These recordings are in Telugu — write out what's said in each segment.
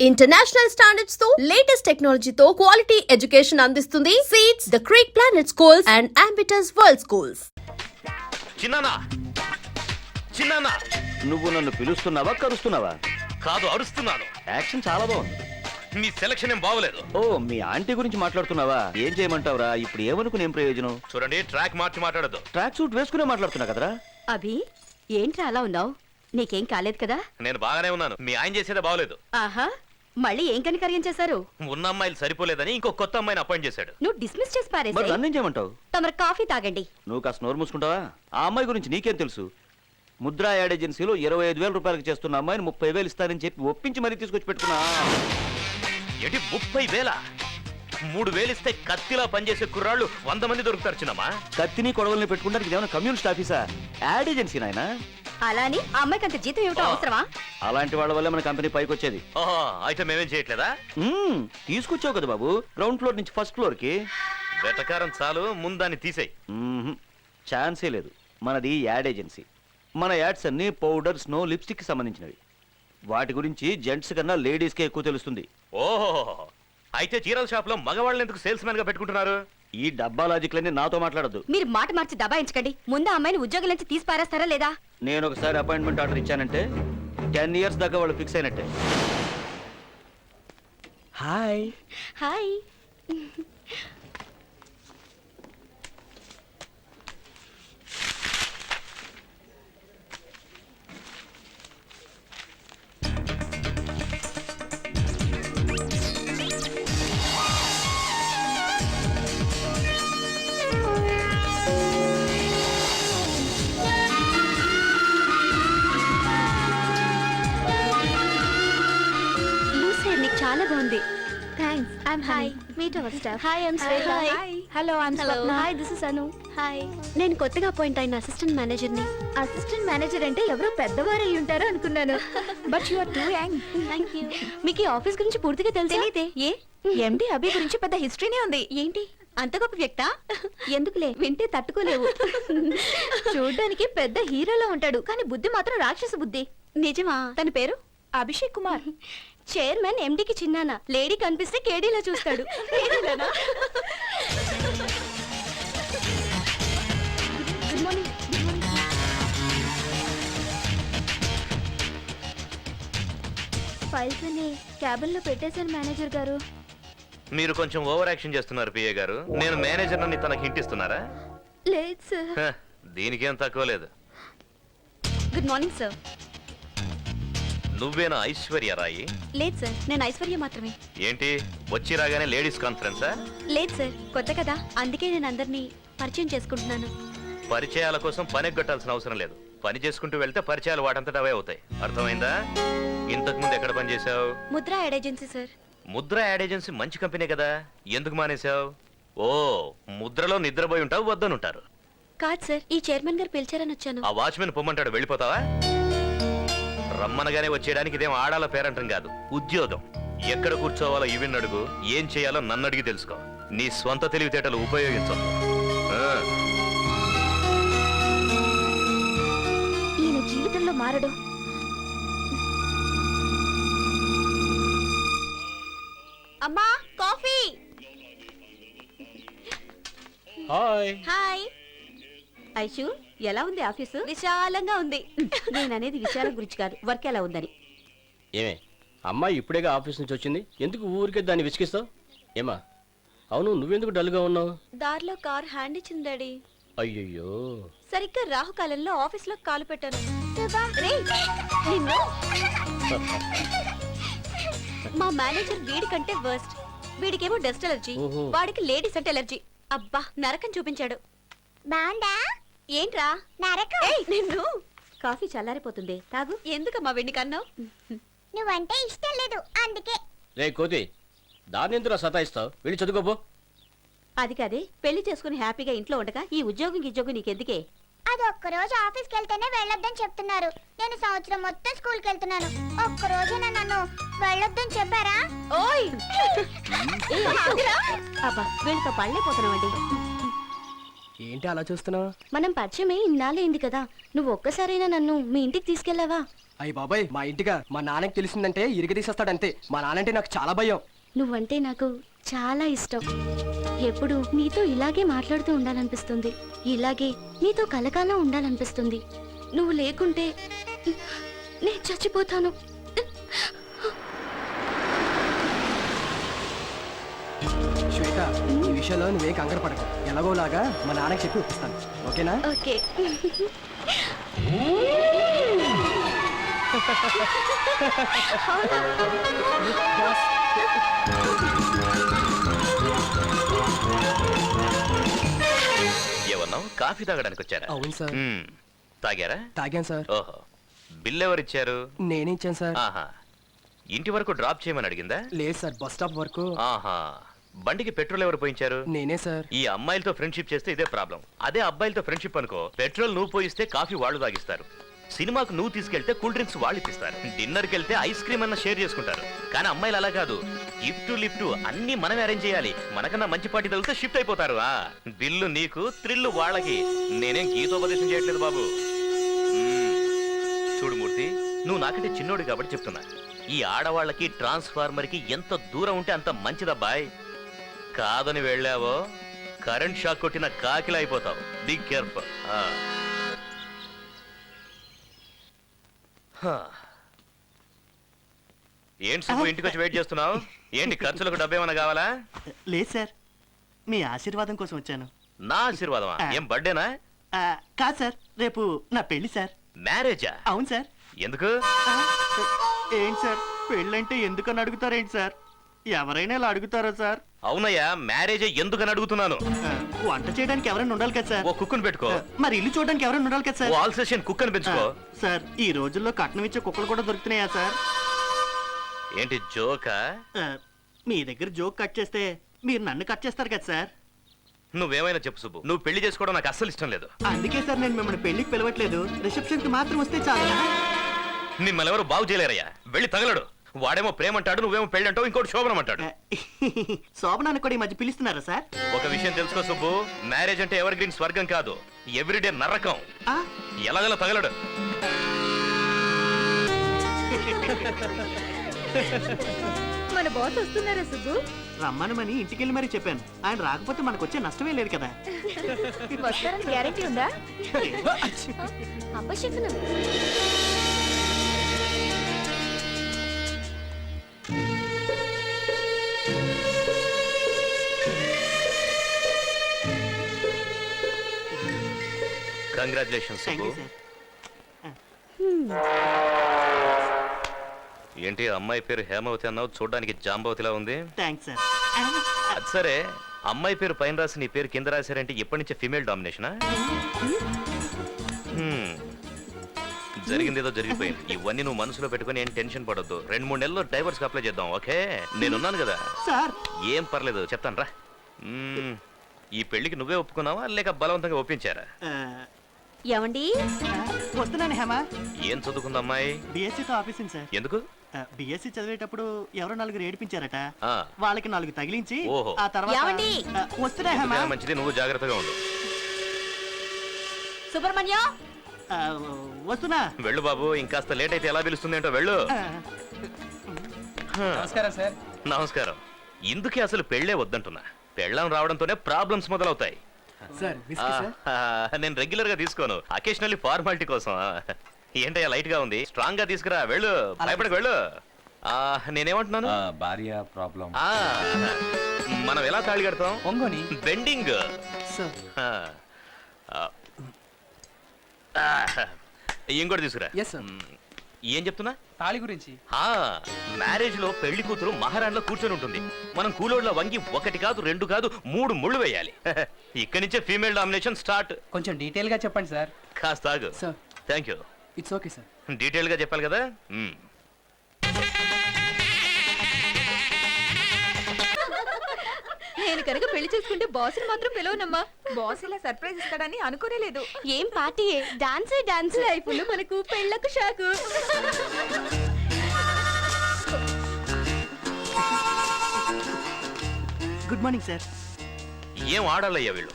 ఇంటర్నేషనల్ స్టాండర్డ్స్ తో లేటెస్ట్ టెక్నాలజీ తో క్వాలిటీ ఎడ్యుకేషన్ అందిస్తుంది seats the creek planet schools and ambitious world schools. చిన్నానా చిన్నానా నువ్వు నన్ను పిలుస్తున్నావా కరుస్తున్నావా? కాదు, అరుస్తున్నాను. యాక్షన్ చాలా బాగుంది. మీ సెలక్షన్ ఏం బాగోలేదు. ఓ, మీ ఆంటీ గురించి మాట్లాడుతున్నావా? ఏం చేయమంటావురా? ఇప్పుడు ఏమనుకుని ఏం ప్రయోజనం? చూడండి, ట్రాక్ మార్చి మాట్లాడద్దు. ట్రాక్ సూట్ వేసుకునే మాట్లాడుతున్నా కదరా. అభి, ఏంట్రా అలా ఉన్నావు? నీకేం కాలేదు కదా? నేను బాగానే ఉన్నాను. మీ ఆయన చేసేదే బాగోలేదు. ఆహా, మళ్ళీ ఏం కనికర్యం చేశారు? ఉన్న అమ్మాయిలు సరిపోలేదని ఇంకో కొత్త అమ్మాయిని అపాయింట్ చేశాడు. నువ్వు డిస్మిస్ చేసి మరి పారేసి నన్నేం చేయమంటావు? తమరు కాఫీ తాగండి. నువ్వు కాస్త నోరు మూసుకుంటావా? ఆ అమ్మాయి గురించి నీకేం తెలుసు? ముద్రా యాడ్ ఏజెన్సీలో 25,000 రూపాయలకు చేస్తున్న అమ్మాయిని 30,000 ఇస్తానని చెప్పి ఒప్పించి మరీ తీసుకొచ్చి పెట్టుకున్నా. ఏంటి 30,000? 3,000 ఇస్తే కత్తిలా పనిచేసే కుర్రాళ్ళు 100 మంది దొరుకుతారు చిన్నమ్మా. కత్తిని కొడవల్ని పెట్టుకుంటానికి ఏమైనా కమ్యూనిస్ట్ ఆఫీసా? యాడ్ ఏజెన్సీ నాయనా. అలాని ఆ అమ్మాయికి అంత జీతం ఏమిటో అవసరమా? అలాంటి వాళ్ళ వల్ల మన కంపెనీ పైకి వచ్చేది. ఓహో, అయితే మేమేం చేయట్లేదా? తీసుకొచ్చావు కదా బాబు, గ్రౌండ్ ఫ్లోర్ నుంచి ఫస్ట్ ఫ్లోర్ కి. వెటకారం చాలు, ముందాన్ని తీసేయి. ఛాన్సే లేదు. మనది యాడ్ ఏజెన్సీ. మన యాడ్స్ అన్ని పౌడర్, స్నో, లిప్స్టిక్ కి సంబంధించినవి. వాటి గురించి జెంట్స్ కన్నా లేడీస్ కే ఎక్కువ తెలుస్తుంది. ఓహో, అయితే చీరల షాప్ లో మగవాళ్ళని ఎందుకు సేల్స్ మ్యాన్ గా పెట్టుకుంటున్నారు? ఈ డబ్బా లాజిక్లన్నీ నాతో మాట్లాడద్దు. మీరు మాట మార్చి దబాయించకండి. ముందు ఆ అమ్మాయిని ఉద్యోగం నుంచి తీసి పారేస్తారా లేదా? నేను ఒకసారి అపాయింట్మెంట్ ఆర్డర్ ఇచ్చానంటే 10 years దాకా వాళ్ళు ఫిక్స్ అయినట్టే. హాయ్. హాయ్. చాలా బాగుంది. Thanks. I'm Honey. Meet our staff. Hi, I'm Sweta. Hi. Hello, I'm Swapna. Hi, this is Anu. Hi. నేను కొత్తగా అపాయింట్ అయిన అసిస్టెంట్ మేనేజర్ని. అసిస్టెంట్ మేనేజర్ అంటే ఎవరో పెద్దవారు అయి ఉంటారు అనుకున్నాను. But you are too young. Thank you. మీకు ఈ ఆఫీస్ గురించి పూర్తిగా తెలుసా? తెలీదే. ఏ? ఎండి అభి గురించి పెద్ద హిస్టరీనే ఉంది. ఏంటి అంత గొప్ప వ్యక్త? ఎందుకులే, వింటే తట్టుకోలేవు. చూడ్డానికి పెద్ద హీరోలో ఉంటాడు, కానీ బుద్ధి మాత్రం రాక్షస బుద్ధి. నిజమా? తన పేరు అభిషేక్ కుమార్. చైర్మన్ ఎండికి చిన్నానా. లేడీ కనిపిస్తే కేడీలా చూస్తాడు. Good morning. ఫైల్స్ అని క్యాబిన్ లో పెట్టేశాను మేనేజర్ గారు. మీరు కొంచెం ఓవర్ యాక్షన్ చేస్తున్నారు పిఏ గారు. నేను మేనేజర్ అని తనకి హింటిస్తున్నారా? లేదు సార్. దీనికేం తక్కువ లేదు. Good morning sir. నువ్వేనా ఐశ్వర్య రాయి? లేదు సార్, నేను ఐశ్వర్య మాత్రమే. ఏంటి వచ్చి రాగానే లేడీస్ కాన్ఫరెన్సా? లేదు సార్, కొత్త కదా, అందుకే నేను అందరినీ పరిచయం చేసుకుంటున్నాను. పరిచయాల కోసం పని ఎగ్గొట్టాల్సిన అవసరం లేదు. పని చేసుకుంటూ వెళ్తే పరిచయాలు వాటంతట అవే అవుతాయి. అర్థమైందా? ఇంతకు ముందు ఎక్కడ పని చేసావు? Mudra ad agency sir. Mudra ad agency మంచి కంపెనీ కదా, ఎందుకు మానేశావు? ఓ, ముద్రలో నిద్రపోయి ఉంటావు, వద్దనుంటారు. కాదు సార్, ఈ చైర్మన్ గారు పిలిచారని వచ్చాను. ఆ వాచ్మెన్ పొమ్మంటాడు, వెళ్ళిపోతావా? రమ్మనగానే వచ్చేయడానికి ఇదేం ఆడాల పేరంటం కాదు, ఉద్యోగం. ఎక్కడ కూర్చోవాలో ఇవిన్ అడుగు, ఏం చేయాలో నన్ను అడిగి తెలుసుకో. నీ స్వంత తెలివితేటలు ఉపయోగించవు. ఈయన జీవితంలో మారడు. అమ్మా, కాఫీ. హాయ్. హాయ్. ఐషు, ఎలా ఉంది ఆఫీసు? విశాలంగా ఉంది. నేను అనేది విశాలం గురించి కాదు, వర్క్ ఎలా ఉందని. ఏమే, అమ్మాయి ఇప్పుడేగా ఆఫీస్ నుంచి వచ్చింది, ఎందుకు ఊరికే దాన్ని విసిగిస్తావు? ఏమా, అవును, నువ్వెందుకు డల్గా ఉన్నావు? దారిలో కార్ హ్యాండ్ ఇచ్చింది డాడీ. అయ్యయ్యో. సరిగ్గా రాహుకాలంలో ఆఫీస్ లో కాలు పెట్టాను. రేయ్, నిన్ను. మా మేనేజర్ వీడి కంటే వర్స్ట్. వీడికేమో డస్ట్ ఎలర్జీ, ఓహో. వాడికి లేడీస్ అంటే ఎలర్జీ. అబ్బా, నరకం చూపించాడు. బాండా ఏంట్రా నరకం. నిన్ను. కాఫీ చల్లారిపోతుంది, తాగు. ఎందుకమ్మా వెండి కన్నావు? నువ్వంటే ఇష్టం లేదు అందుకే. రే కోతి, దాన్ని ఎందుకు సతాయిస్తావు? వెళ్ళి చదువుకోపో. అది కాదే, పెళ్లి చేసుకుని హ్యాపీగా ఇంట్లో ఉండగా ఈ ఉద్యోగం నీకెందుకే? అది ఒక్కరోజు ఆఫీస్కి వెళ్తేనే వెళ్ళొద్దని చెప్తున్నారు. నేను సంవత్సరం మొత్తం స్కూల్కి వెళ్తున్నాను. ఒక్కరోజైనా నన్ను వెళ్ళొద్దని చెప్పారా? ఓయ్ అబ్బా, వీళ్ళతో పళ్ళైపోతున్నామండి. ఏంటి అలా చూస్తున్నావు? మనం పరిచయమే ఇన్నాళ్ళైంది కదా, నువ్వు ఒక్కసారైనా నన్ను మీ ఇంటికి తీసుకెళ్ళావా? అయ్యి బాబాయ్ మా ఇంటిగా మా నాన్నకి తెలిసిందంటే ఇరిగదీసేస్తాడంతే. మా నాన్నంటే నాకు చాలా భయం. నువ్వంటే నాకు చాలా ఇష్టం. ఎప్పుడు నీతో ఇలాగే మాట్లాడుతూ ఉండాలనిపిస్తుంది. ఇలాగే నీతో కలకాలం ఉండాలనిపిస్తుంది. నువ్వు లేకుంటే నేను చచ్చిపోతాను. శ్వేత, ఈ విషయంలో నువ్వేం కంగారు పడకు. ఎలాగోలాగా మా నాన్నకి చెప్పి ఒప్పిస్తాను. ఓకేనా? ఓకే. ఏమన్నావు? కాఫీ తాగడానికి వచ్చారా? అవును సార్. మ్మ్. తాగారా? తాగాను సార్. ఓహో, బిల్ ఎవరిచ్చారు? నేనే ఇచ్చాను సార్. ఆహా, ఇంటి వరకు డ్రాప్ చేయమని అడిగిందా? లేదు సార్, బస్ స్టాప్ వరకు. ఆహా, బండికి పెట్రోల్ ఎవరు పోయించారు? నేనే సార్. ఈ అమ్మాయిలతో ఫ్రెండ్షిప్ చేస్తే ఇదే ప్రాబ్లం. అదే అబ్బాయిలతో ఫ్రెండ్షిప్ అనుకో, పెట్రోల్ నువ్వు పోయిస్తే కాఫీ వాళ్ళు తాగిస్తారు. సినిమాకు నువ్వు తీసుకెళ్తే కూల్ డ్రింక్స్ వాళ్ళు ఇప్పిస్తారు. డిన్నర్కి వెళ్తే ఐస్ క్రీమ్ అన్న షేర్ చేసుకుంటారు. కానీ అమ్మాయిలు అలా కాదు, గిఫ్ట్ లిఫ్ట్ అన్ని మనమే అరేంజ్ చేయాలి. మనకన్నా మంచి పార్టీ తగిలితే షిఫ్ట్ అయిపోతారు. బిల్లు నీకు, థ్రిల్లు వాళ్ళకి. నేనేం గీతోపదేశం చేయట్లేదు బాబు. చూడు మూర్తి, నువ్వు నాకంటే చిన్నోడు కాబట్టి చెప్తున్నా, ఈ ఆడవాళ్ళకి ట్రాన్స్ఫార్మర్ కి ఎంత దూరం ఉంటే అంత మంచిదబ్బాయ్. కాదని వెళ్ళావో కరెంట్ షాక్ కొట్టిన కాకిలా అయిపోతావు. Be careful. ఏంటి సుబ్బు, ఇంటికి వచ్చి వెయిట్ చేస్తున్నావు? ఏంటి ఖర్చులకు డబ్బేమన్నా కావాలా? లేదు సార్, మీ ఆశీర్వాదం కోసం వచ్చాను. నా ఆశీర్వాదమా? ఏం బర్త్డేనా? కాదు సార్, రేపు నా పెళ్లి సార్. మ్యారేజా? అవును సార్. ఎందుకు? ఏంటి సార్, పెళ్ళంటే ఎందుకని అడుగుతారేంటి సార్? ఎవరైనా ఇలా అడుగుతారా సార్? అవునయ్యా, మ్యారేజే ఎందుకని అడుగుతున్నాను. వంట చేయడానికి ఎవరైనా ఉండాలి కదా సార్. ఓ కుక్కుని పెట్టుకో. మరి ఇల్లు చూడడానికి ఎవరైనా ఉండాలి కదా ఓ సార్. ఆల్ సెషన్ కుక్కని పెంచుకో. సార్, ఈ రోజుల్లో కట్నం ఇచ్చే కుక్కలు కూడా దొరుకుతున్నాయా సార్? ఏంటి జోకా? మీ దగ్గర జోక్ కట్ చేస్తే మీరు నన్ను కట్ చేస్తారు కదా సార్. నువ్వేమైనా చెప్పు సుబ్బు, నువ్వు పెళ్లి చేసుకోవడం నాకు అస్సలు ఇష్టం లేదు. అందుకే సార్ నేను మిమ్మల్ని పెళ్లికి పిలవట్లేదు, రిసెప్షన్ కి మాత్రం వస్తే చాలు. మిమ్మల్ని ఎవరు బాగు చేయలేరయ్యా. వెళ్ళి తగలడు. వాడేమో ప్రేమంటాడు, నువ్వేమో పెళ్లి అంటావు, ఇంకోటి శోభనం అంటాడు. శోభనాన్ని కూడా ఈ మధ్య పిలుస్తున్నారా సార్? ఒక విషయం తెలుసుకో సుబ్బు, మ్యారేజ్ అంటే ఎవర్ గ్రీన్ స్వర్గం కాదు, ఎవ్రీడే నరకం. ఆ? ఎలాగలా తగలడు. మన బాస్ వస్తున్నారా సుబ్బు? రమ్మనమని ఇంటికెళ్ళి మరీ చెప్పాను. ఆయన రాకపోతే మనకు వచ్చే నష్టమే లేదు కదా. వస్తారని గ్యారెంటీ ఉందా? అపశకునం. Congratulations thank Subbu. You sir. ఏంటి అమ్మాయి పేరు హేమవతి అన్నావు, చూడడానికి జాంబవతిలా ఉంది. Thanks sir. అది సరే, అమ్మాయి పేరు పైన రాసి నీ పేరు కింద రాశారంటే ఎప్పటి నుంచే ఫీమేల్ డామినేషనా? జరిగింది ఏదో జరిగిపోయింది. ఇవన్నీ నువ్వు మనసులో పెట్టుకుని ఏం టెన్షన్ పడొద్దు. 2-3 నెలల్లో డైవర్స్ అప్లై చేద్దాం. ఓకే, నేనున్నాను కదా. సార్, ఏం పర్లేదు, చెప్తాను రా. ఈ పెళ్లికి నువ్వే ఒప్పుకున్నావా లేక బలవంతంగా ఒప్పించారా? ఏమండి? వస్తున్నాను హేమ. ఏం చదువుకుంది అమ్మాయి? బిఎస్సీతో ఆఫీసింది సార్. ఎందుకు? బిఎస్సీ చదివేటప్పుడు ఎవరో 4 ఏడిపించారట. ఆ. వాళ్ళకి 4 తగిలించి ఓహో. ఆ తర్వాత ఏమండి? వస్తున్నా హేమ. ఎందుకైనా మంచిది, నువ్వు జాగ్రత్తగా ఉండు. సుబ్రహ్మణ్యం, ఆ, వస్తున్నా. వెళ్ళు బాబు, ఇంకాస్త లేట్ అయితే ఎలా పిలుస్తుంది ఏంటో. వెళ్ళు. ఆ, నమస్కారం సార్. నమస్కారం. ఇందుకే అసలు పెళ్ళే వద్దంటున్నా. పెళ్ళం రావడంతోనే ప్రాబ్లమ్స్ మొదలవుతాయి. Sir whisky sir. నేను రెగ్యులర్ గా తీసుకోను, అకేషనల్లీ ఫార్మాలిటీ కోసం. ఏంటయ్యా లైట్ గా ఉంది, స్ట్రాంగ్ గా తీసుకురా. వెళ్ళు, భయపడకు, వెళ్ళు. నేనేమంటున్నాను, భార్య ప్రాబ్లం. మనం ఎలా తాళి కడతాం? ఒంగోని. బెండింగ్. సార్. ఇంకోటి తీసుకురా. Yes sir. ఏం చెప్తున్నా? తాళి గురించి. మ్యారేజ్ లో పెళ్లి కూతురు మహారాణిలో కూర్చొని ఉంటుంది. మనం కూలోళ్ళ వంగి 1 కాదు 2 కాదు 3 ముళ్ళు వేయాలి. ఇక్కడి నుంచే ఫీమేల్ డామినేషన్ స్టార్ట్. కొంచెం డీటెయిల్ గా చెప్పండి సార్. కాస్త ఆగు. Sir. Thank you. It's okay sir. Detail గా చెప్పాలి కదా. నేను కనుక పెళ్లి చేసుకుంటే బాస్ని మాత్రం పిలవనమ్మా. బాస్ ఇలా సర్ప్రైజ్ ఇస్తాడని అనుకోనే లేదు. ఏం పార్టీయే, డాన్సే డాన్స్. లైఫ్ లో మనకు పెళ్ళకు షాకు. Good morning sir. ఏం ఆడాలయ్యా వీళ్ళు?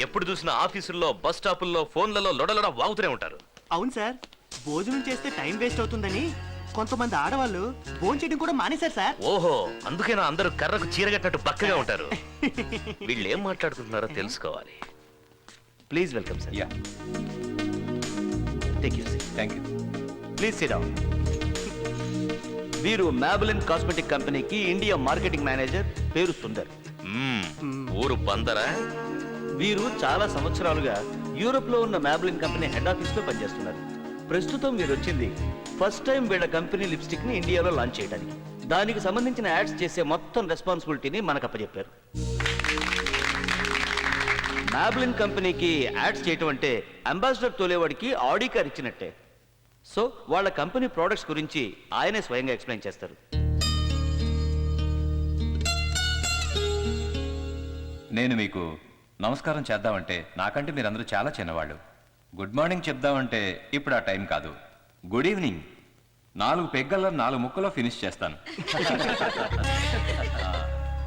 ఎప్పుడు చూసినా ఆఫీసుల్లో, బస్ స్టాపుల్లో, ఫోన్లలో లొడలొడ వాగుతూనే ఉంటారు. అవును సార్, భోజనం చేస్తే టైం వేస్ట్ అవుతుందని కొంతమంది ఆడవాళ్ళు భోజనం చేయడం కూడా మానేశారు సార్. ఓహో అందుకేనా అందరూ కర్రకు చీరగట్టినట్టు పక్కగా ఉంటారు. వీళ్ళు ఏం మాట్లాడుకుంటున్నారో తెలుసుకోవాలి. Please welcome sir. Yeah take you seat. Thank you. Please SIT down. వీరు మ్యాబులిన్ కాస్మెటిక్ కంపెనీకి ఇండియా మార్కెటింగ్ మేనేజర్, పేరు సుందర్. ఊరు బందరా? వీరు చాలా సంవత్సరాలుగా యూరోప్ లో ఉన్న మ్యాబులిన్ కంపెనీ హెడ్ ఆఫీస్ లో పనిచేస్తున్నారు. ప్రస్తుతం వీరు వచ్చింది ఫస్ట్ టైం వీళ్ళ కంపెనీ లిప్స్టిక్ ని ఇండియాలో లాంచ్ చేయడానికి. దానికి సంబంధించిన యాడ్స్ చేసే మొత్తం రెస్పాన్సిబిలిటీని మనకు అప్పచెప్పారు. మ్యాబులిన్ కంపెనీకి యాడ్స్ చేయటం అంటే అంబాసిడర్ తోలేవాడికి ఆడి కార్ ఇచ్చినట్టే. సో వాళ్ళ కంపెనీ ప్రోడక్ట్స్ గురించి ఆయనే స్వయంగా ఎక్స్ప్లెయిన్ చేస్తారు. నేను మీకు నమస్కారం చేద్దామంటే నాకంటే మీరందరూ చాలా చిన్నవాళ్ళు. గుడ్ మార్నింగ్ చెప్దామంటే ఇప్పుడు ఆ టైం కాదు. గుడ్ ఈవినింగ్ 4 పెగ్గల్లో 4 ముక్కలో ఫినిష్ చేస్తాను.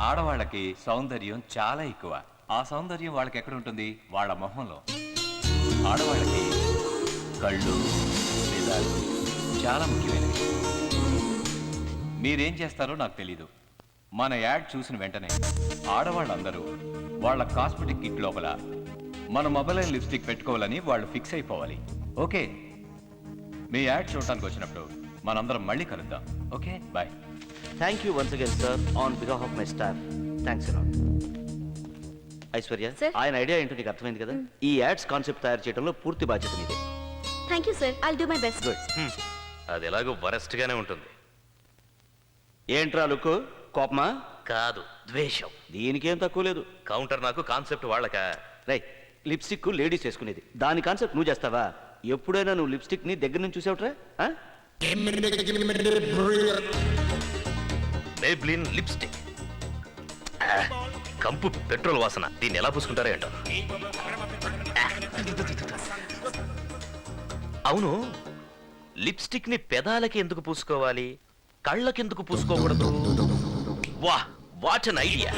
ఆడవాళ్ళకి సౌందర్యం చాలా ఎక్కువ. ఆ సౌందర్యం వాళ్ళకి ఎక్కడ ఉంటుంది? వాళ్ళ మొహంలో. ఆడవాళ్ళకి కళ్ళు, పెదాలు చాలా ముఖ్యమైనవి. మీరేం చేస్తారో నాకు తెలీదు. మన యాడ్ చూసిన వెంటనే ఆడవాళ్ళందరూ వాళ్ళ కాస్మెటిక్ కిట్ లోపల మన మొబైల్ లిప్స్టిక్ పెట్టుకోవాలని వాళ్ళు ఫిక్స్ అయిపోవాలి. ఓకే, మీ యాడ్ చూడటానికి వచ్చినప్పుడు మనందరం మళ్ళీ కలుద్దాం. Okay, bye. Thank you once again sir on behalf of my staff. Thanks a lot. Aishwarya, Sir. ఆయన ఐడియా ఏంటో నీకు అర్థమైంది కదా. ఈ యాడ్స్ కాన్సెప్ట్ తయారు చేయడంలో పూర్తి బాధ్యత మీదే. Thank you sir, I'll do my best. Good. అది ఎలాగో వరస్ట్ గానే ఉంటుంది. ఏంట్రా లుక్? కోపమా? కాదు, ద్వేషం. దీనికేం తక్కువ లేదు. కౌంటర్ నాకు, కాన్సెప్ట్ వాళ్ళక. రై, లిప్స్టిక్ లేడీస్ వేసుకునేది, దాని కాన్సెప్ట్ నువ్వు చేస్తావా? ఎప్పుడైనా నువ్వు లిప్స్టిక్ ని దగ్గర నుంచి చూసావుట్రా? Maybelline lipstick. కంపు పెట్రోల్ వాసన. దీన్ని ఎలా పూసుకుంటారో ఏంటో. అవును, లిప్స్టిక్ ని పెదాలకి ఎందుకు పూసుకోవాలి, కళ్ళకి ఎందుకు పూసుకోకూడదు? వా, what an idea.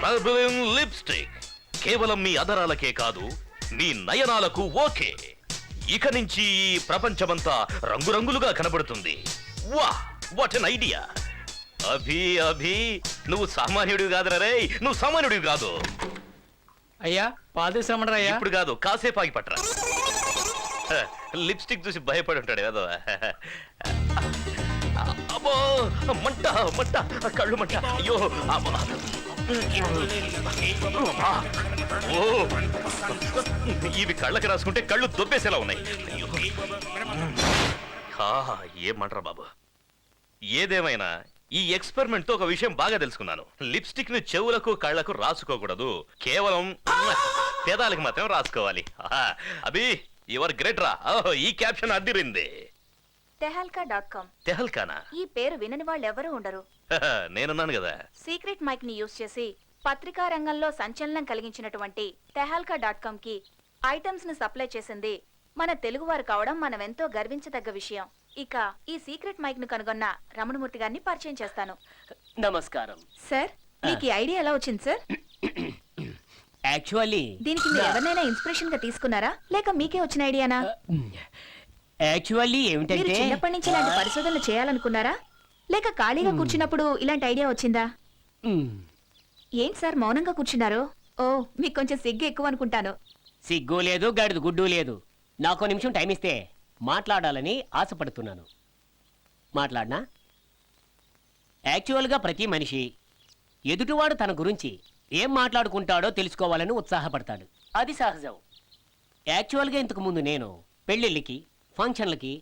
Maybelline lipstick కేవలం మీ అదరాలకే కాదు, మీ నయనాలకు ఓకే. ఇక నుంచి ఈ ప్రపంచమంతా రంగురంగులుగా కనబడుతుంది. వా, what an idea. Abhi Abhi, నువ్వు సామాన్యుడివి కాదురా రే, నువ్వు సామాన్యుడివి కాదు. అయ్యా పాదేశ్రమణరా అయ్యా. ఇప్పుడు కాదు, కాసేపు ఆగి పట్టరా. లిప్స్టిక్ చూసి భయపడి ఉంటాడు ఏదో. అబ్బో, మంట మంట, కళ్ళు మంట. అయ్యో అబ్బా. అమ్మా. ఓ, ఇవి కళ్ళకి రాసుకుంటే కళ్ళు దొబ్బేసేలా ఉన్నాయి. అయ్యో. ఏమంటారా బాబు. ఏదేమైనా ఈ ఎక్స్పెరిమెంట్ తో ఒక విషయం బాగా తెలుసుకున్నాను. లిప్స్టిక్ ని చెవులకు కళ్ళకు రాసుకోకూడదు, కేవలం పేదాలకు మాత్రం రాసుకోవాలి. అభి, యువర్ గ్రేట్ రా. ఈ క్యాప్షన్ అడ్డిరింది. tehalka.com. తెహల్కానా? ఈ పేరు వినని వాళ్ళు ఎవరూ ఉండరు. నేనున్నాను కదా. సీక్రెట్ మైక్ ని యూజ్ చేసి పత్రికా రంగంలో సంచలనం కలిగించినటువంటి tehalka.com కి ఐటమ్స్ ని సప్లై చేసింది మన తెలుగువారు కావడం మనమెంతో గర్వించదగ్గ విషయం. ఇక ఈ సీక్రెట్ మైక్ ను కనుగొన్న రమణమూర్తి గారిని పరిచయం చేస్తాను. నమస్కారం. సార్, మీకు ఈ ఐడియా ఎలా వచ్చింది సార్? యాక్చువల్లీ దీనికి మీరు ఎవరినైనా ఇన్స్పిరేషన్ గా తీసుకున్నారా, లేక మీకే వచ్చిన ఐడియానా? యాక్చువల్లీ మీరు ఏమిటంటే చిన్నప్పటి నుంచి ఇలాంటి పరిశోధనలు చేయాలనుకున్నారా, లేక ఖాళీగా కూర్చున్నప్పుడు ఇలాంటి ఐడియా వచ్చిందా? ఏంటి సార్ మౌనంగా కూర్చున్నారు? ఓ, మీకు కొంచెం సిగ్గు ఎక్కువ అనుకుంటాను. సిగ్గు లేదు, గడిది గుడ్డు లేదు. నాకు నిమిషం టైం ఇస్తే మాట్లాడాలని ఆశపడుతున్నాను. మాట్లాడనా? యాక్చువల్గా ప్రతి మనిషి ఎదుటివాడు తన గురించి ఏం మాట్లాడుకుంటాడో తెలుసుకోవాలని ఉత్సాహపడతాడు. అది సహజం. యాక్చువల్గా ఇంతకు ముందు నేను పెళ్ళిళ్ళకి, ఫంక్షన్లకి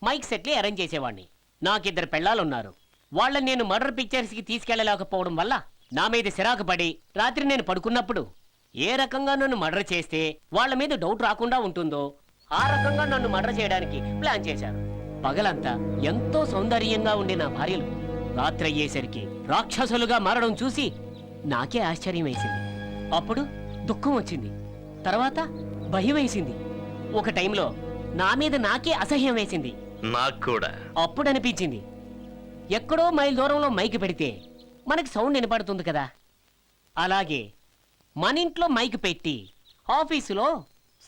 మైక్ సెట్లే అరేంజ్ చేసేవాడిని. నాకిద్దరు పెళ్ళాలున్నారు. వాళ్ళని నేను మర్డర్ పిక్చర్స్కి తీసుకెళ్లలేకపోవడం వల్ల నా మీద సిరాకు పడి రాత్రి నేను పడుకున్నప్పుడు ఏ రకంగా నన్ను మర్డర్ చేస్తే వాళ్ళ మీద డౌట్ రాకుండా ఉంటుందో ఆ రకంగా నన్ను మర్డర్ చేయడానికి ప్లాన్ చేశారు. పగలంతా ఎంతో సౌందర్యంగా ఉండే నా భార్యలు రాత్రి అయ్యేసరికి రాక్షసులుగా మారడం చూసి నాకే ఆశ్చర్యం వేసింది. అప్పుడు దుఃఖం వచ్చింది, తర్వాత భయం వేసింది, ఒక టైంలో నా మీద నాకే అసహ్యం వేసింది. నాకు కూడా అప్పుడు అనిపించింది, ఎక్కడో మైల్ దూరంలో మైక్ పెడితే మనకి సౌండ్ వినపడుతుంది కదా, అలాగే మన ఇంట్లో మైక్ పెట్టి ఆఫీసులో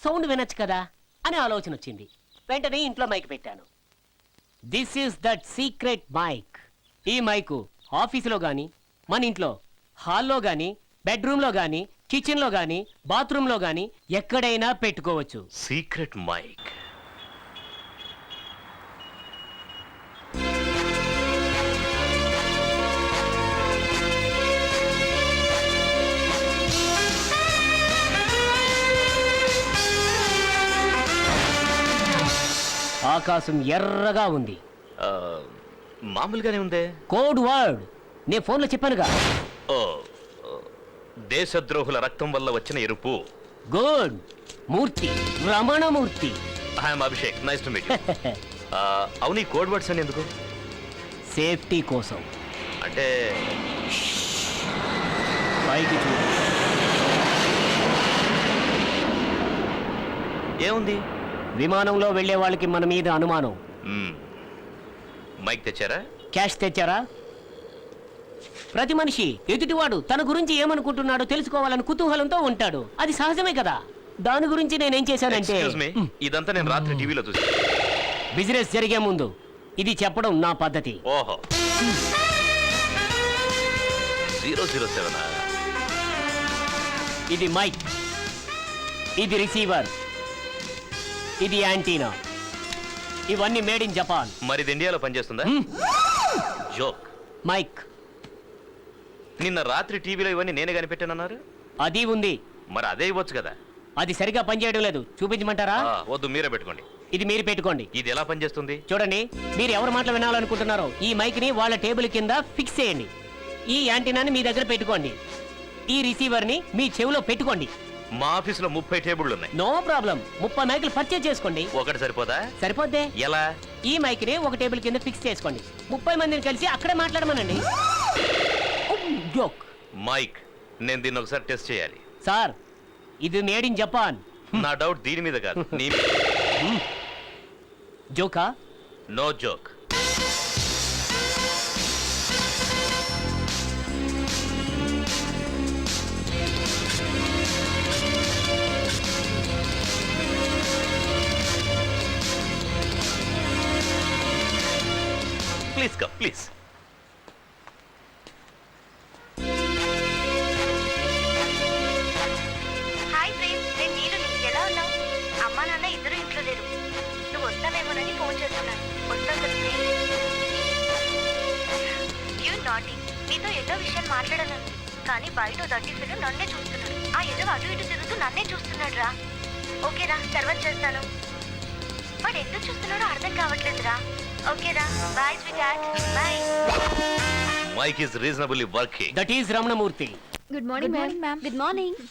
సౌండ్ వినొచ్చు కదా అని ఆలోచన వచ్చింది. వెంటనే ఇంట్లో మైక్ పెట్టాను. This is that secret mic. ఈ మైకు ఆఫీసులో గాని, మన ఇంట్లో హాల్లో గాని, బెడ్రూమ్లో గాని, కిచెన్లో గాని, బాత్రూంలో గాని ఎక్కడైనా పెట్టుకోవచ్చు. Secret mic. ఆకాశం ఎర్రగా ఉంది. మామూలుగానే ఉందే. కోడ్ వర్డ్ నేను ఫోన్లో చెప్పానుగా. ఓ దేశద్రోహుల రక్తం వల్ల వచ్చిన ఎరుపు. Good. Murthy, Ramanamurthy. I'm Abhishek, nice to meet. అవును, ఈ కోడ్ వర్డ్స్ అని ఎందుకు? సేఫ్టీ కోసం. అంటే పైకి చూడు. ఏముంది? విమానంలో వెళ్లే వాళ్ళకి మన మీద అనుమానం. మైక్ తెచ్చారా? క్యాష్ తెచ్చారా? ప్రతి మనిషి ఎదుటివాడు తన గురించి ఏమనుకుంటున్నాడో తెలుసుకోవాలని కుతూహలంతో ఉంటాడు. అది సహజమే కదా. దాని గురించి నేనేం చేశానంటే, Excuse me, ఇదంతా నేను రాత్రి టీవీలో చూసి. బిజినెస్ జరిగే ముందు ఇది చెప్పడం నా పద్ధతి. ఓహో, 007. ఇది మైక్, ఇది రిసీవర్, ఇది యాంటీనా. ఇవన్నీ మేడ్ ఇన్ జపాన్. మరి ఇది ఇండియాలో పనిచేస్తుందా? జోక్. మైక్ నిన్న రాత్రి టీవీలో ఇవన్నీ నేనే కనిపెట్టానన్నారు. అది ఉంది. మరి అదే ఇవ్వచ్చు కదా. అది సరిగా పనిచేయడం లేదు. చూపించమంటారా? వద్దు, మీరే పెట్టుకోండి. ఇది మీరు పెట్టుకోండి. ఇది ఎలా పనిచేస్తుంది? చూడండి, మీరు ఎవరి మాటలు వినాలనుకుంటున్నారో ఈ మైక్ ని వాళ్ళ టేబుల్ కింద ఫిక్స్ చేయండి. ఈ యాంటీనాని మీ దగ్గర పెట్టుకోండి. ఈ రిసీవర్ ని మీ చెవిలో పెట్టుకోండి. మా ఆఫీసులో 30 టేబుళ్ళు ఉన్నాయి. No problem. 30 మైకులు పర్చేజ్ చేసుకోండి. ఒకటి సరిపోదా? సరిపోద్దే. ఎలా? ఈ మైక్ ని ఒక టేబుల్ కింద ఫిక్స్ చేసుకోండి. 30 మందిని కలిసి అక్కడే మాట్లాడమనండి. జోక్. మైక్, నేను దీన్ని ఒకసారి టెస్ట్ చేయాలి. సార్, ఇది మేడ్ ఇన్ జపాన్. నా డౌట్ దీని మీద కాదు, నీ మీద. జోకా? No joke. Please come, please. Hi Prem, నేను నీలుని. ఎలా ఉన్నావు? అమ్మా నాన్న ఇద్దరు ఇంట్లో లేరు. నువ్వు వస్తావేమోనని ఫోన్ చేస్తున్నాను. వస్తావు కదా ప్రేమ్? You naughty. నీతో ఎన్నో విషయాలు మాట్లాడాలను, కానీ బయట దట్టిఫిలు నన్నే చూస్తున్నాడు. ఆ ఎదురు అటు ఇటు తిరుగుతూ నన్నే చూస్తున్నాడు రా. ఓకేరా, తర్వాత చేస్తాను. వాడు ఎందుకు చూస్తున్నాడో అర్థం కావట్లేదురా. ఓకేరా, bye sweetheart, bye. Mike is reasonably working. That is Ramanamurthy. Good morning ma'am. Good morning.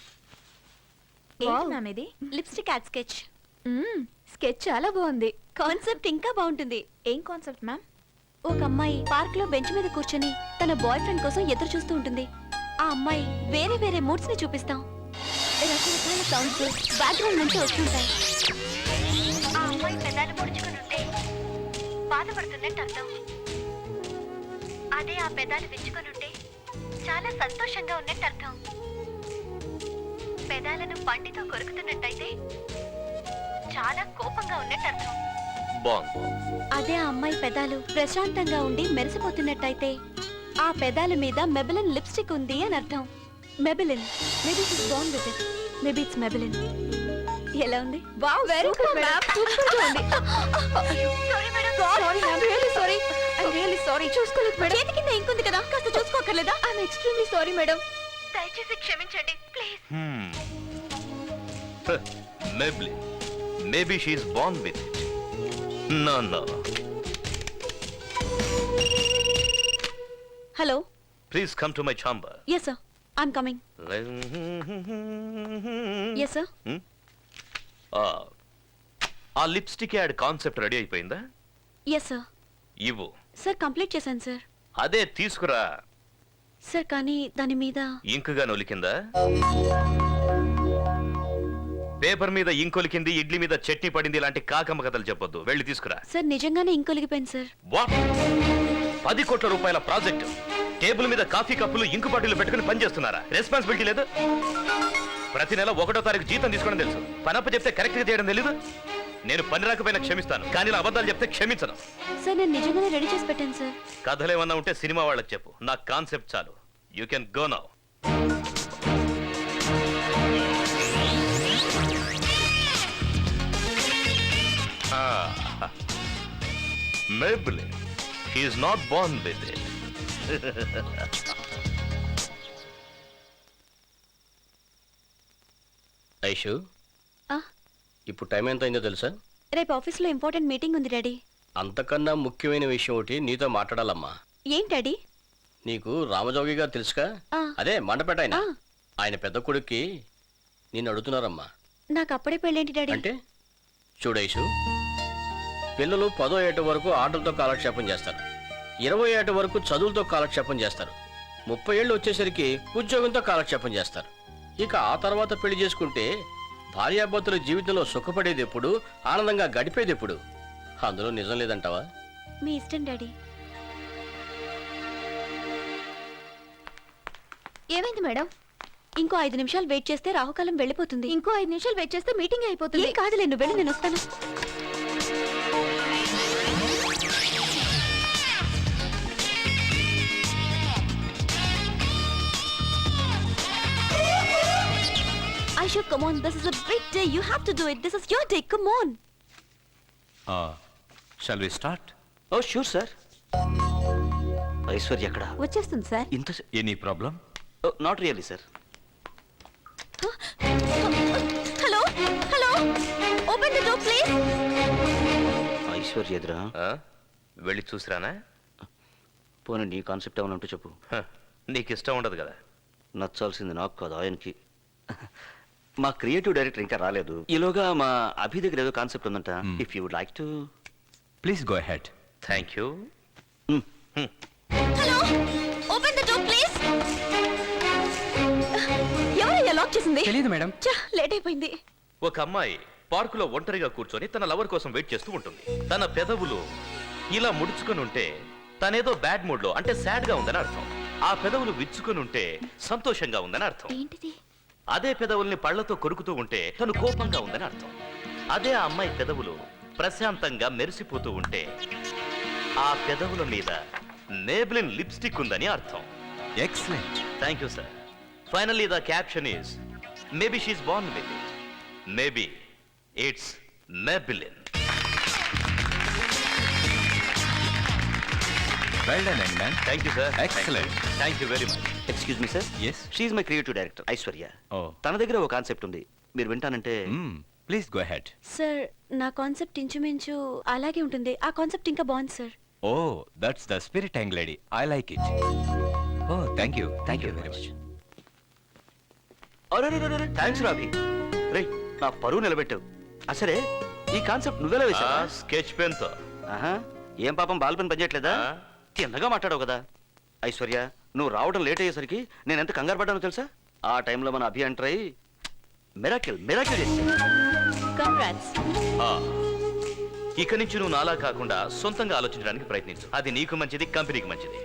ఏంటి మ్యామ్ ఇది? Lipstick ad sketch. స్కెచ్ చాలా బాగుంది. కాన్సెప్ట్ ఇంకా బాగుంటుంది. ఏం కాన్సెప్ట్ మ్యామ్? ఒక అమ్మాయి పార్క్ లో బెంచ్ మీద కూర్చొని తన బాయ్ ఫ్రెండ్ కోసం ఎదురు చూస్తూ ఉంటుంది. ఆ అమ్మాయి వేరే వేరే మూడ్స్ ని చూపిస్తాం. రకరకాల సౌండ్స్ బ్యాక్గ్రౌండ్ నుంచి వస్తుంటాయి. ఆ అమ్మాయి పెదాలు పొడుచుకుని ఉంటే బాధపడుతున్నట్టు అర్థం. అదే ఆ పెదాలు విచ్చుకొని ఉంటే చాలా సంతోషంగా ఉన్నట్టు అర్థం. పెదాలను పంటితో కొరుకుతున్నట్టయితే చాలా కోపంగా ఉన్నట్టు అర్థం. బాగుంది. అదే ఆ అమ్మాయి పెదాలు ప్రశాంతంగా ఉండి మెరిసిపోతున్నట్టయితే ఆ పెదాల మీద మెబిలిన్ లిప్స్టిక్ ఉంది అని అర్థం. Maybelline. Maybe it's born with it. Maybe it's Maybelline. ఎలా ఉంది? Wow, very good ma'am. Super గా ఉంది. Sorry madam. Sorry ma'am, really sorry. I really sorry. చూసుకోలేదు మేడం. చేతి కింద ఇంకుంది కదా, కాస్త చూసుకోకర్లేదా? I'm extremely sorry madam. దయచేసి క్షమించండి please. Maybelline. Maybe she is born with it. No, no. Hello. Please come to my chamber. Yes sir, I'm coming. Yes sir. ఆ లిప్స్టిక్ యాడ్ కాన్సెప్ట్ రెడీ అయిపోయిందా? Yes sir. ఇవ్వు. సార్ కంప్లీట్ చేశాను సార్. అదే తీసుకురా. సార్ కానీ దాని మీద ఇంకుగా నొలికిందా? పేపర్ మీద ఇంకొలికింది, ఇడ్లీ మీద చట్నీ పడింది ఇలాంటి కాకమ్మ కథలు చెప్పొద్దు. వెళ్ళి తీసుకురా. సార్ నిజంగానే ఇంకొలిగిపోయింది సార్. వాట్? 10 కోట్ల రూపాయల ప్రాజెక్ట్ టేబుల్ మీద కాఫీ కప్పులు ఇంకు బాటిల్ పెట్టుకుని పనిచేస్తున్నారా? రెస్పాన్సిబిలిటీ లేదు. ప్రతి నెల 1వ తారీఖు జీతం తీసుకోవడం తెలుసు. పనప్ప చెప్తే కరెక్ట్ గా చేయడం తెలీదు. నేను పని రాకపోయినా క్షమిస్తాను, కానీ ఇలా అబద్ధాలు చెప్తే క్షమించను. సార్ నేను నిజంగానే రెడీ చేసి పెట్టాను సార్. కథలేమన్నా ఉంటే సినిమా వాళ్ళకి చెప్పు, నా కాన్సెప్ట్ చాలు. You can go now. Maybelline. He is not born with it. Aishu, ఆ, ఇప్పుడు టైం ఎంత అయిందో తెలుసా? రేపు ఆఫీస్లో ఇంపార్టెంట్ మీటింగ్ ఉంది డాడీ. అంతకన్నా ముఖ్యమైన విషయం ఒకటి నీతో మాట్లాడాలమ్మా. ఏంటి డాడీ? నీకు రామజోగి గారు తెలుసుగా? ఆ. అదే మండపేట ఆయన. ఆ. ఆయన పెద్ద కొడుక్కి నిన్ను అడుగుతున్నారమ్మా. నాకు అప్పుడే పెళ్ళేంటి డాడీ? అంటే చూడైషు, పిల్లలు 10వ ఏట వరకు ఆటలతో కాలక్షేపం చేస్తారు, 20వ ఏట వరకు చదువులతో కాలక్షేపం చేస్తారు, 30 ఏళ్ళు వచ్చేసరికి ఉద్యోగంతో కాలక్షేపం చేస్తారు. ఇక ఆ తర్వాత పెళ్లి చేసుకుంటే భార్యాభర్తల జీవితంలో సుఖపడేది ఎప్పుడు, ఆనందంగా గడిపేది ఎప్పుడు? అందులో నిజం లేదంటావా? మీ ఇష్టం డాడీ. ఏమైంది మేడం? ఇంకో 5 నిమిషాలు వెయిట్ చేస్తే రాహుకాలం వెళ్ళిపోతుంది. ఇంకో 5 నిమిషాలు వెయిట్ చేస్తే మీటింగ్ అయిపోతుంది. ఏం కాదులే, నువ్వు వెళ్ళి, నేను వస్తాను. Aisha, come on, this is a big day. You have to do it. This is your day. Come on. Shall we start? Oh sure sir. Aishwarya ఎక్కడ? వచ్చేస్తుంది సార్. ఇంత any problem? Not really sir. Hello hello, open the door please. Aishwarya ఎదురా? వెళ్ళి చూసిరానా? పోనీ నీ కాన్సెప్ట్ ఏమైనా ఉంటే చెప్పు. నీకు ఇష్టం ఉండదు కదా. నచ్చాల్సింది నాకు కాదు, ఆయనకి. మా క్రియేటివ్ డైరెక్టర్ ఇంకా రాలేదు. ఈలోగా మా అభి దగ్గర ఏదో కాన్సెప్ట్ ఉందంట. If you would like to please go ahead. Thank you. Hello, open the door please. ఎవరయ్యా లాక్ చేసింది? తెలియదు మేడం. లేట్ అయిపోయింది. ఒక అమ్మాయి పార్కులో ఒంటరిగా కూర్చొని తన లవర్ కోసం వెయిట్ చేస్తూ ఉంటుంది. తన పెదవులు ఇలా ముడుచుకొని ఉంటే తనేదో బ్యాడ్ మూడ్ లో, అంటే సాడ్ గా ఉందని అర్థం. ఆ పెదవులు విచ్చుకొని ఉంటే సంతోషంగా ఉందని అర్థం. ఏంటిది? అదే పెదవుల్ని పళ్లతో కొరుకుతూ ఉంటే తను కోపంగా ఉందని అర్థం. అదే ఆ అమ్మాయి పెదవులు ప్రశాంతంగా మెరిసిపోతూ ఉంటే ఆ పెదవుల మీద మేబ్లిన్ లిప్స్టిక్ ఉందని అర్థం. Excellent. Thank you sir. Finally the caption is maybe she's born with it, maybe it's Maybelline. Well done young man. Thank you sir. Excellent. Thank you very much. Excuse me sir. Yes. She's my creative director Aishwarya. Oh. తన దగ్గర ఒక కాన్సెప్ట్ ఉంది, మీరు వింటానంటే. Please go ahead. సార్, నా కాన్సెప్ట్ ఇంచుమించు అలాగే ఉంటుంది. ఆ కాన్సెప్ట్ ఇంకా బాగుంది sir. Oh, that's the spirit young lady. I like it. Oh, thank you very much. Thanks Ravi. రేయ్, నా పరువు నిలబెట్టావు. సరే, ఈ కాన్సెప్ట్ నువ్వెలా వేసావా? స్కెచ్ పెన్ తో. ఆహా, ఏం పాపం బాల్ పెన్ పనిచేయట్లేదా? తిన్నగా మాట్లాడావు కదా. ఐశ్వర్య, నువ్వు రావడం లేట్ అయ్యేసరికి నేను ఎంత కంగారు పడ్డానో తెలుసా? ఆ టైంలో మన అభి ఎంటర్ అయ్యి మిరాకిల్ చేసి. కంగ్రాట్స్. ఇక నుంచి నువ్వు నాలా కాకుండా సొంతంగా ఆలోచించడానికి ప్రయత్నించు. అది నీకు మంచిది, కంపెనీకి మంచిది.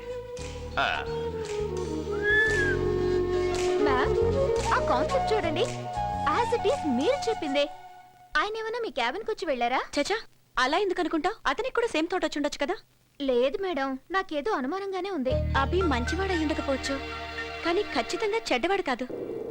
మ్యామ్, ఆ కాన్సెప్ట్ చూడండి. యాజ్ ఇట్ ఈస్ మీరు చెప్పిందే. ఆయన ఏమైనా మీ క్యాబిన్కి వచ్చి వెళ్ళారా? చచా, అలా ఎందుకు అనుకుంటావు? అతనికి కూడా సేమ్ థాట్ వచ్చి ఉండొచ్చు కదా. లేదు మేడం, నాకేదో అనుమానంగానే ఉంది. అభి మంచివాడు అయి ఉండకపోవచ్చు, కానీ ఖచ్చితంగా చెడ్డవాడు కాదు.